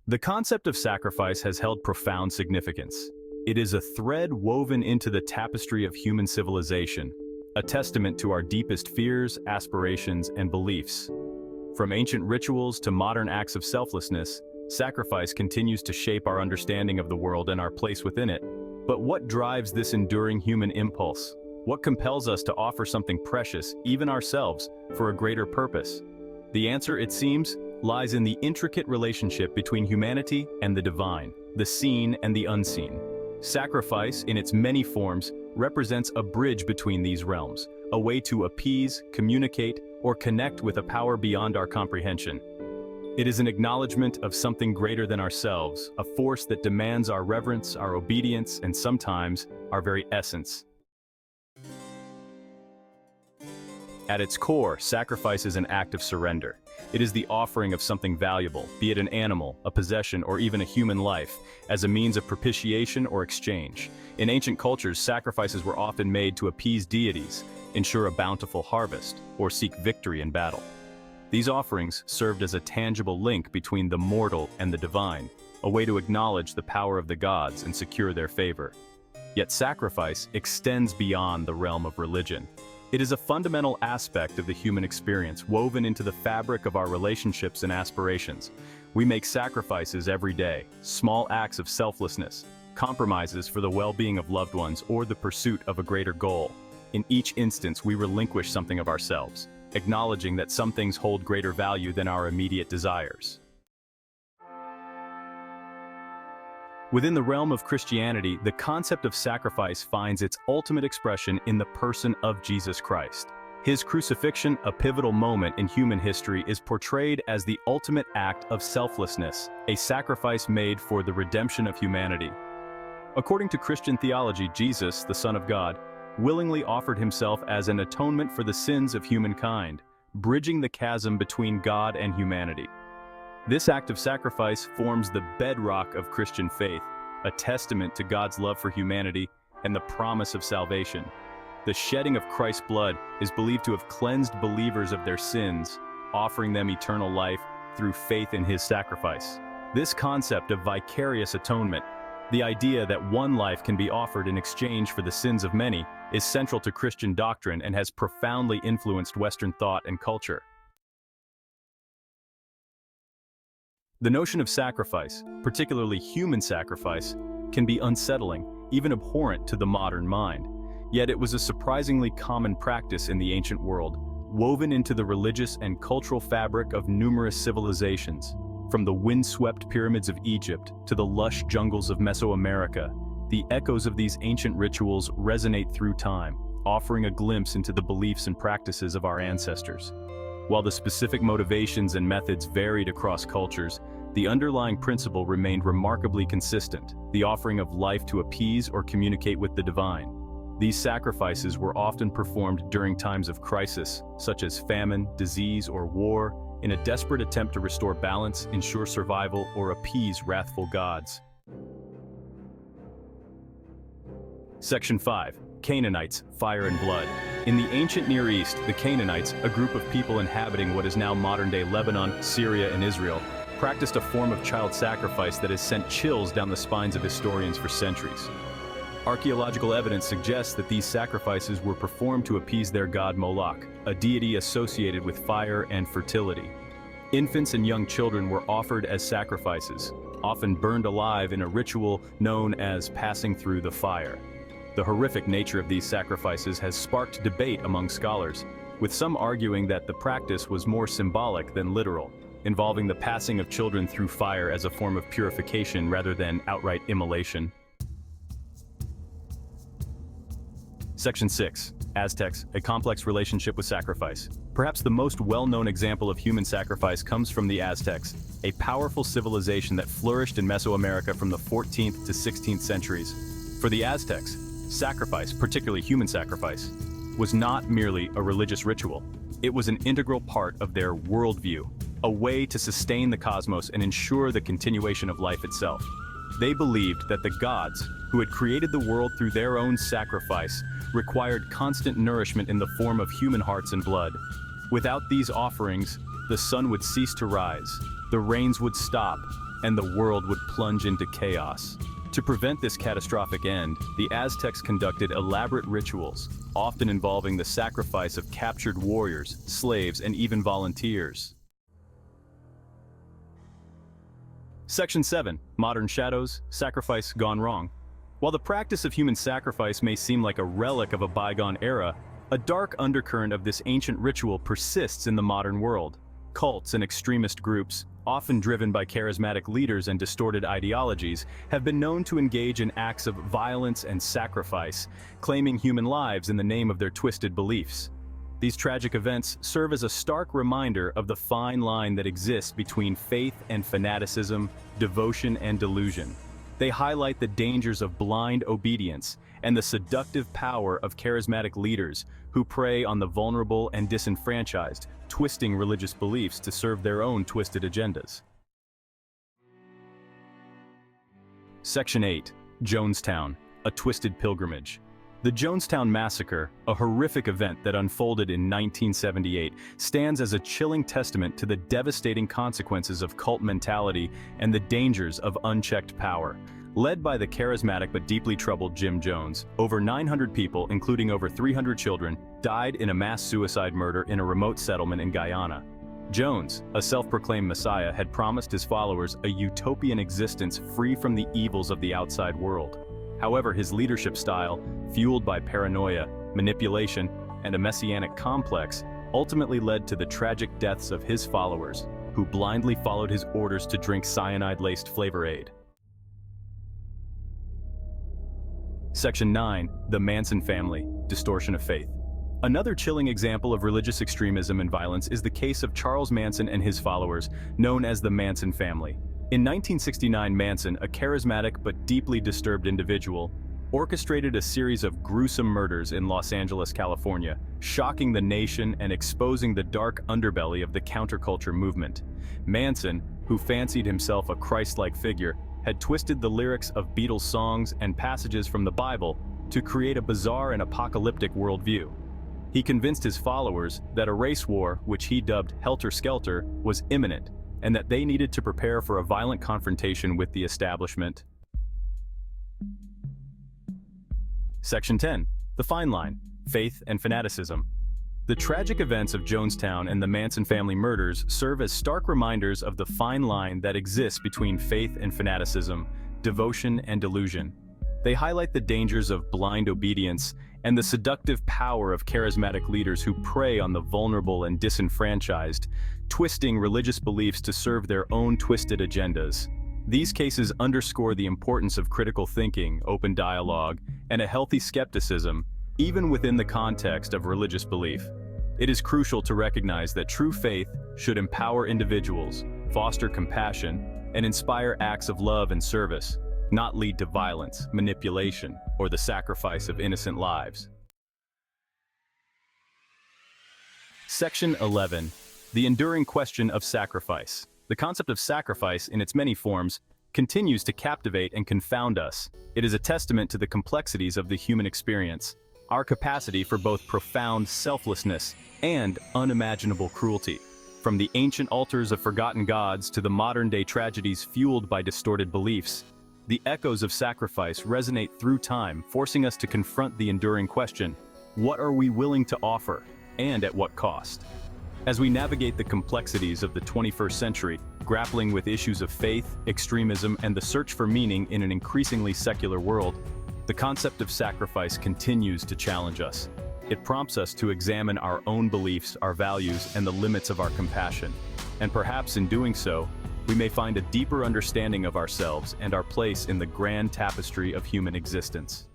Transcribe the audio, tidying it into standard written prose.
The concept of sacrifice has held profound significance. It is a thread woven into the tapestry of human civilization, a testament to our deepest fears, aspirations, and beliefs. From ancient rituals to modern acts of selflessness, sacrifice continues to shape our understanding of the world and our place within it. But what drives this enduring human impulse? What compels us to offer something precious, even ourselves, for a greater purpose? The answer, it seems, lies in the intricate relationship between humanity and the divine, the seen and the unseen. Sacrifice, in its many forms, represents a bridge between these realms, a way to appease, communicate, or connect with a power beyond our comprehension. It is an acknowledgement of something greater than ourselves, a force that demands our reverence, our obedience, and sometimes our very essence. At its core, sacrifice is an act of surrender. It is the offering of something valuable, be it an animal, a possession, or even a human life, as a means of propitiation or exchange. In ancient cultures, sacrifices were often made to appease deities, ensure a bountiful harvest, or seek victory in battle. These offerings served as a tangible link between the mortal and the divine, a way to acknowledge the power of the gods and secure their favor. Yet sacrifice extends beyond the realm of religion. It is a fundamental aspect of the human experience, woven into the fabric of our relationships and aspirations. We make sacrifices every day, small acts of selflessness, compromises for the well-being of loved ones or the pursuit of a greater goal. In each instance, we relinquish something of ourselves, acknowledging that some things hold greater value than our immediate desires. Within the realm of Christianity, the concept of sacrifice finds its ultimate expression in the person of Jesus Christ. His crucifixion, a pivotal moment in human history, is portrayed as the ultimate act of selflessness, a sacrifice made for the redemption of humanity. According to Christian theology, Jesus, the Son of God, willingly offered himself as an atonement for the sins of humankind, bridging the chasm between God and humanity. This act of sacrifice forms the bedrock of Christian faith, a testament to God's love for humanity and the promise of salvation. The shedding of Christ's blood is believed to have cleansed believers of their sins, offering them eternal life through faith in his sacrifice. This concept of vicarious atonement, the idea that one life can be offered in exchange for the sins of many, is central to Christian doctrine and has profoundly influenced Western thought and culture. The notion of sacrifice, particularly human sacrifice, can be unsettling, even abhorrent to the modern mind. Yet it was a surprisingly common practice in the ancient world, woven into the religious and cultural fabric of numerous civilizations. From the windswept pyramids of Egypt to the lush jungles of Mesoamerica, the echoes of these ancient rituals resonate through time, offering a glimpse into the beliefs and practices of our ancestors. While the specific motivations and methods varied across cultures, the underlying principle remained remarkably consistent: the offering of life to appease or communicate with the divine. These sacrifices were often performed during times of crisis, such as famine, disease, or war, in a desperate attempt to restore balance, ensure survival, or appease wrathful gods. Section 5. Canaanites, Fire and Blood. In the ancient Near East, the Canaanites, a group of people inhabiting what is now modern-day Lebanon, Syria, and Israel, practiced a form of child sacrifice that has sent chills down the spines of historians for centuries. Archaeological evidence suggests that these sacrifices were performed to appease their god Moloch, a deity associated with fire and fertility. Infants and young children were offered as sacrifices, often burned alive in a ritual known as passing through the fire. The horrific nature of these sacrifices has sparked debate among scholars, with some arguing that the practice was more symbolic than literal, involving the passing of children through fire as a form of purification rather than outright immolation. Section 6. Aztecs, a complex relationship with sacrifice. Perhaps the most well-known example of human sacrifice comes from the Aztecs, a powerful civilization that flourished in Mesoamerica from the 14th to 16th centuries. For the Aztecs, sacrifice, particularly human sacrifice, was not merely a religious ritual. It was an integral part of their worldview, a way to sustain the cosmos and ensure the continuation of life itself. They believed that the gods, who had created the world through their own sacrifice, required constant nourishment in the form of human hearts and blood. Without these offerings, the sun would cease to rise, the rains would stop, and the world would plunge into chaos. To prevent this catastrophic end, the Aztecs conducted elaborate rituals, often involving the sacrifice of captured warriors, slaves, and even volunteers. Section 7. Modern Shadows, Sacrifice Gone Wrong. While the practice of human sacrifice may seem like a relic of a bygone era, a dark undercurrent of this ancient ritual persists in the modern world. Cults and extremist groups, often driven by charismatic leaders and distorted ideologies, have been known to engage in acts of violence and sacrifice, claiming human lives in the name of their twisted beliefs. These tragic events serve as a stark reminder of the fine line that exists between faith and fanaticism, devotion and delusion. They highlight the dangers of blind obedience and the seductive power of charismatic leaders who prey on the vulnerable and disenfranchised, twisting religious beliefs to serve their own twisted agendas. Section 8. Jonestown, a twisted pilgrimage. The Jonestown Massacre, a horrific event that unfolded in 1978, stands as a chilling testament to the devastating consequences of cult mentality and the dangers of unchecked power. Led by the charismatic but deeply troubled Jim Jones, over 900 people, including over 300 children, died in a mass suicide murder in a remote settlement in Guyana. Jones, a self-proclaimed messiah, had promised his followers a utopian existence free from the evils of the outside world. However, his leadership style, fueled by paranoia, manipulation, and a messianic complex, ultimately led to the tragic deaths of his followers, who blindly followed his orders to drink cyanide-laced Flavor Aid. Section 9. The Manson Family, Distortion of Faith. Another chilling example of religious extremism and violence is the case of Charles Manson and his followers, known as the Manson family. In 1969, Manson, a charismatic but deeply disturbed individual, orchestrated a series of gruesome murders in Los Angeles, California, shocking the nation and exposing the dark underbelly of the counterculture movement. Manson, who fancied himself a Christ-like figure, had twisted the lyrics of Beatles songs and passages from the Bible to create a bizarre and apocalyptic worldview. He convinced his followers that a race war, which he dubbed Helter Skelter, was imminent, and that they needed to prepare for a violent confrontation with the establishment. Section 10. The Fine Line, Faith and Fanaticism. The tragic events of Jonestown and the Manson family murders serve as stark reminders of the fine line that exists between faith and fanaticism, devotion and delusion. They highlight the dangers of blind obedience and the seductive power of charismatic leaders who prey on the vulnerable and disenfranchised, twisting religious beliefs to serve their own twisted agendas. These cases underscore the importance of critical thinking, open dialogue, and a healthy skepticism, even within the context of religious belief. It is crucial to recognize that true faith should empower individuals, foster compassion, and inspire acts of love and service, not lead to violence, manipulation, or the sacrifice of innocent lives. Section 11. The enduring question of sacrifice. The concept of sacrifice, in its many forms, continues to captivate and confound us. It is a testament to the complexities of the human experience, our capacity for both profound selflessness and unimaginable cruelty. From the ancient altars of forgotten gods to the modern-day tragedies fueled by distorted beliefs, the echoes of sacrifice resonate through time, forcing us to confront the enduring question: what are we willing to offer, and at what cost? As we navigate the complexities of the 21st century, grappling with issues of faith, extremism, and the search for meaning in an increasingly secular world, the concept of sacrifice continues to challenge us. It prompts us to examine our own beliefs, our values, and the limits of our compassion. And perhaps in doing so, we may find a deeper understanding of ourselves and our place in the grand tapestry of human existence.